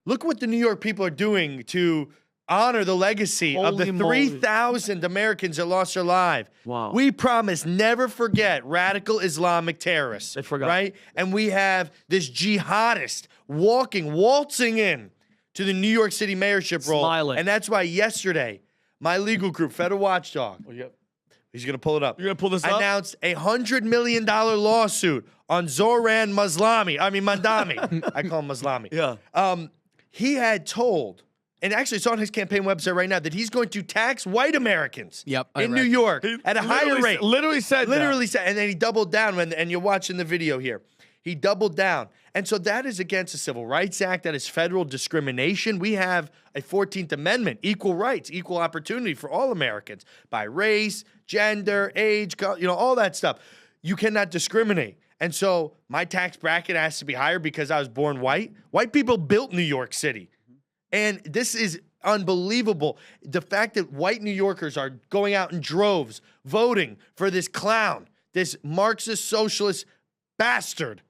Look what the New York people are doing to honor the legacy of the 3,000 Americans that lost their lives. Wow. We promise never forget radical Islamic terrorists. They forgot. Right? And we have this jihadist waltzing in to the New York City mayorship role. Smiling. And that's why yesterday, my legal group, Federal Watchdog, he's going to pull it up. You're going to pull this up? Announced a $100 million lawsuit on Zohran Mamdani. I call him Maslami. Yeah. He had told, and actually it's on his campaign website right now, that he's going to tax white Americans in New York at a higher rate. Literally said, and then he doubled down, and you're watching the video here. He doubled down. And so that is against the Civil Rights Act. That is federal discrimination. We have a 14th Amendment, equal rights, equal opportunity for all Americans by race, gender, age, all that stuff. You cannot discriminate. And so my tax bracket has to be higher because I was born white. White people built New York City. And this is unbelievable. The fact that white New Yorkers are going out in droves voting for this clown, this Marxist socialist bastard,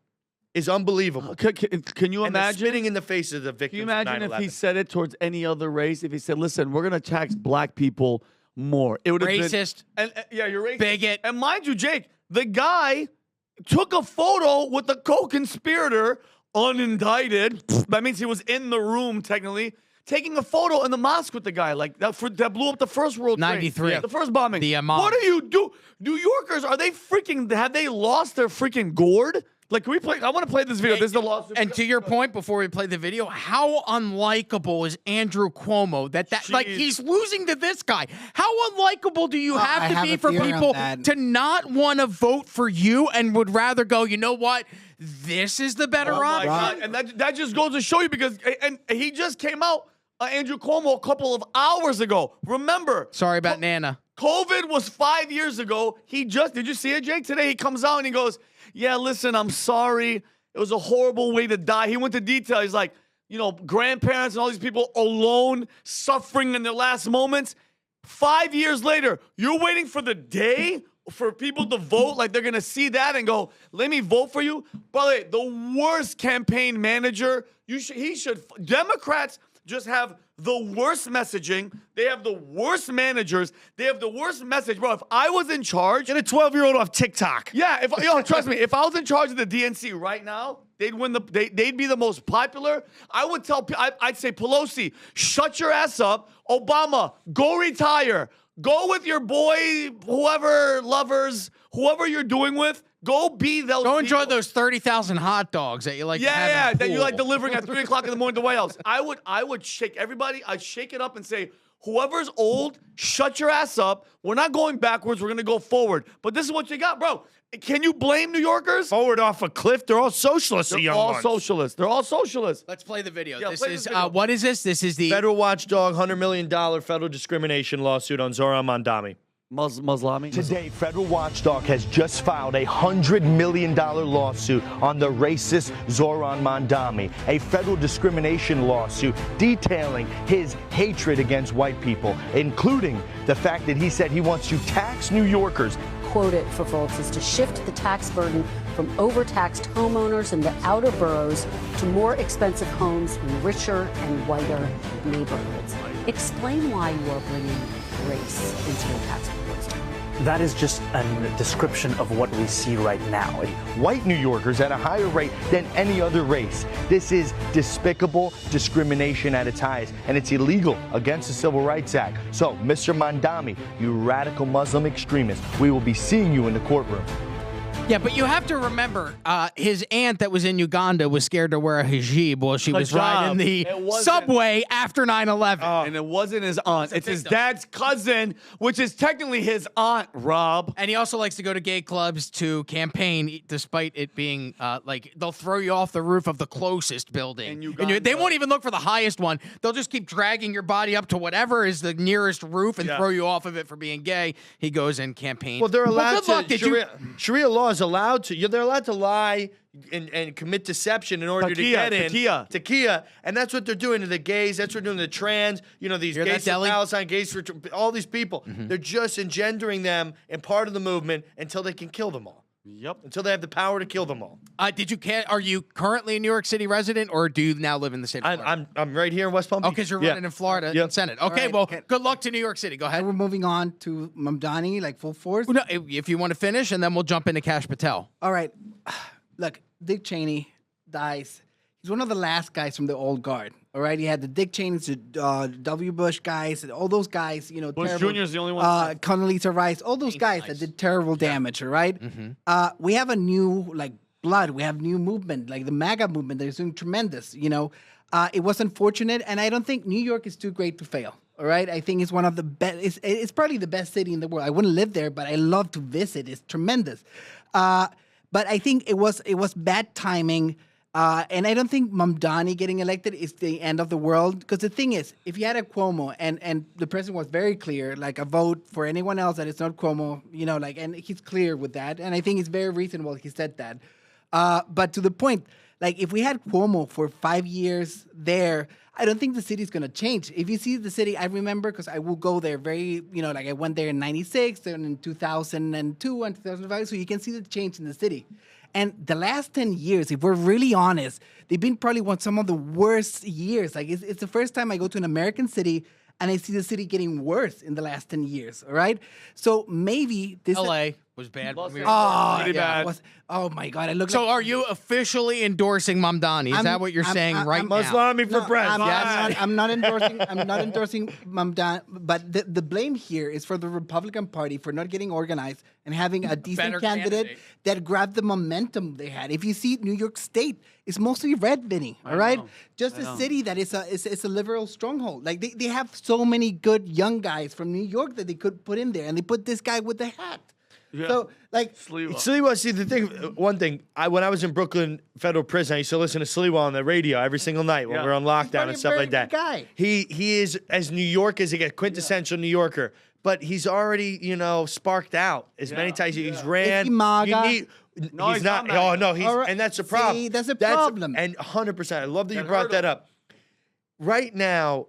is unbelievable. Can you imagine? Spitting in the face of the victims. Can you imagine of 9/11. if he said it towards any other race? If he said, listen, we're going to tax black people more. It would have racist. Been, yeah, you're racist. Bigot. And mind you, Jake, the guy took a photo with the co-conspirator, unindicted. That means he was in the room, technically, taking a photo in the mosque with the guy. Like, that blew up the first World Trade. 93. Yeah, the first bombing. The Imam. What do you do? New Yorkers, have they lost their freaking gourd? Like, can we play? I want to play this video. This is the lawsuit. And to your point, before we play the video, how unlikable is Andrew Cuomo? That like he's losing to this guy. How unlikable do you have to be for people to not want to vote for you and would rather go, you know what? This is the better option. God. And that just goes to show you because and he just came out, Andrew Cuomo, a couple of hours ago. Remember. Sorry about Nana. COVID was 5 years ago. Did you see it, Jake? Today he comes out and he goes, yeah, listen, I'm sorry. It was a horrible way to die. He went to detail. He's like, grandparents and all these people alone, suffering in their last moments. 5 years later, you're waiting for the day for people to vote, like they're going to see that and go, let me vote for you? Brother, the worst campaign manager. Democrats just have the worst messaging. They have the worst managers. They have the worst message. Bro, if I was in charge. Get a 12-year-old off TikTok. Yeah, trust me, if I was in charge of the DNC right now, they'd win they'd be the most popular. I'd say, Pelosi, shut your ass up. Obama, go retire. Go with your boy, whoever you're doing with. Go be those. Go enjoy those 30,000 hot dogs that you like. That you like delivering at 3 o'clock in the morning to White House. I would shake everybody. I'd shake it up and say, whoever's old, shut your ass up. We're not going backwards. We're gonna go forward. But this is what you got, bro. Can you blame New Yorkers? Forward off a cliff. They're all socialists. They're all socialists. They're all socialists. Let's play the video. Yeah, This is what is this? This is the Federal Watchdog $100 million federal discrimination lawsuit on Zohran Mamdani. Maslami. Today, Federal Watchdog has just filed a $100 million lawsuit on the racist Zohran Mamdani, a federal discrimination lawsuit detailing his hatred against white people, including the fact that he said he wants to tax New Yorkers. Quote it for folks is to shift the tax burden from overtaxed homeowners in the outer boroughs to more expensive homes in richer and whiter neighborhoods. Explain why you are bringing race into your tax proposal. That is just a description of what we see right now. White New Yorkers at a higher rate than any other race. This is despicable discrimination at its highest, and it's illegal against the Civil Rights Act. So, Mr. Mamdani, you radical Muslim extremist, we will be seeing you in the courtroom. Yeah, but you have to remember, his aunt that was in Uganda was scared to wear a hijab while she was riding the subway after 9/11. And it wasn't his aunt. It's his dad's cousin, which is technically his aunt, Rob. And he also likes to go to gay clubs to campaign, despite it being, they'll throw you off the roof of the closest building. And they won't even look for the highest one. They'll just keep dragging your body up to whatever is the nearest roof and throw you off of it for being gay. He goes and campaigns. Well, they're allowed Sharia law is allowed to. They're allowed to lie and commit deception in order to get in. Takia. And that's what they're doing to the gays. That's what they're doing to the trans. These gays from Palestine, gays for all these people. They're just engendering them and part of the movement until they can kill them all. Yep. Until they have the power to kill them all. Are you currently a New York City resident, or do you now live in the state of Florida? I'm right here in West Palm Beach. Oh, because you're running in Florida in Senate. Okay, right, well, okay. good luck to New York City. Go ahead. And we're moving on to Mamdani, like full force. No, if you want to finish, and then we'll jump into Kash Patel. All right. Look, Dick Cheney dies. He's one of the last guys from the old guard. All right. You had the Dick Cheneys, the W. Bush guys, and all those guys, you know, Bush terrible, Jr. is the only one left. Condoleezza Rice, all those guys that did terrible damage. All right? We have a new, like, blood. We have new movement, like the MAGA movement that is doing tremendous. You know, it was unfortunate, and I don't think New York is too great to fail. All right, I think it's one of the best. It's probably the best city in the world. I wouldn't live there, but I love to visit. It's tremendous. But I think it was bad timing, and I don't think Mamdani getting elected is the end of the world. Because the thing is, if you had a Cuomo and the president was very clear, like a vote for anyone else that is not Cuomo, you know, like, and he's clear with that, and I think it's very reasonable he said that. But to the point, like if we had Cuomo for 5 years there, I don't think the city's going to change. If you see the city, I remember because I will go there very, you know, like I went there in 96 and in 2002 and 2005. So you can see the change in the city. And the last 10 years, if we're really honest, they've been probably some of the worst years. Like it's the first time I go to an American city and I see the city getting worse in the last 10 years. All right. So maybe this LA was bad. Pretty bad. Oh my God. I look So like, are you officially endorsing Mamdani? Is that what you're saying right now? Maslami for president. I'm not endorsing. I'm not endorsing Mamdani. But the blame here is for the Republican Party for not getting organized and having a decent Better candidate that grabbed the momentum they had. If you see New York State, it's mostly red, Vinny. All right, just a city that is a liberal stronghold. Like they have so many good young guys from New York that they could put in there, and they put this guy with the hat. Yeah. So like. Sliwa, see the thing. One thing, when I was in Brooklyn Federal Prison, I used to listen to Sliwa on the radio every single night when we were on lockdown and stuff like that. Guy. He is as New York as he gets, quintessential New Yorker. But he's already, you know, sparked out as many times. He's ran. Is he MAGA? He's not. MAGA. Oh no, he's All right. and that's a problem. See, that's a problem. And 100%. I love that you brought that up. Right now,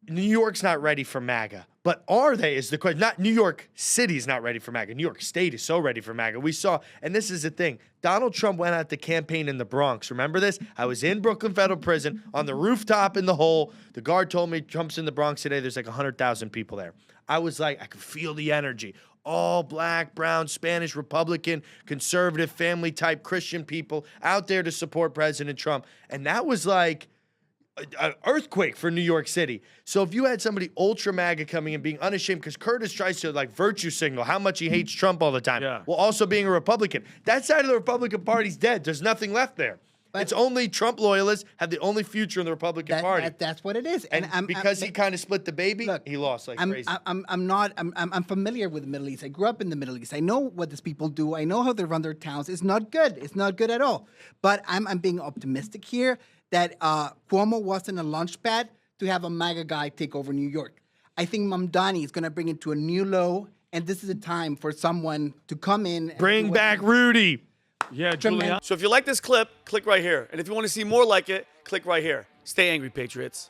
New York's not ready for MAGA. But are they is the question. Not New York City is not ready for MAGA. New York State is so ready for MAGA. We saw, and this is the thing, Donald Trump went out to campaign in the Bronx. Remember this? I was in Brooklyn Federal Prison on the rooftop in the hole. The guard told me Trump's in the Bronx today. There's like 100,000 people there. I was like, I could feel the energy. All black, brown, Spanish, Republican, conservative, family type Christian people out there to support President Trump. And that was like an earthquake for New York City. So if you had somebody ultra MAGA coming and being unashamed, because Curtis tries to like virtue signal how much he hates Trump all the time, while also being a Republican. That side of the Republican Party's dead. There's nothing left there. It's only Trump loyalists have the only future in the Republican Party. That's what it is. And because he kind of split the baby, he lost like crazy. I'm familiar with the Middle East. I grew up in the Middle East. I know what these people do. I know how they run their towns. It's not good. It's not good at all. But I'm being optimistic here that Cuomo wasn't a launch pad to have a MAGA guy take over New York. I think Mamdani is going to bring it to a new low, and this is a time for someone to come in. And Bring back Rudy. Yeah, Julian. So if you like this clip, click right here. And if you want to see more like it, click right here. Stay angry, Patriots.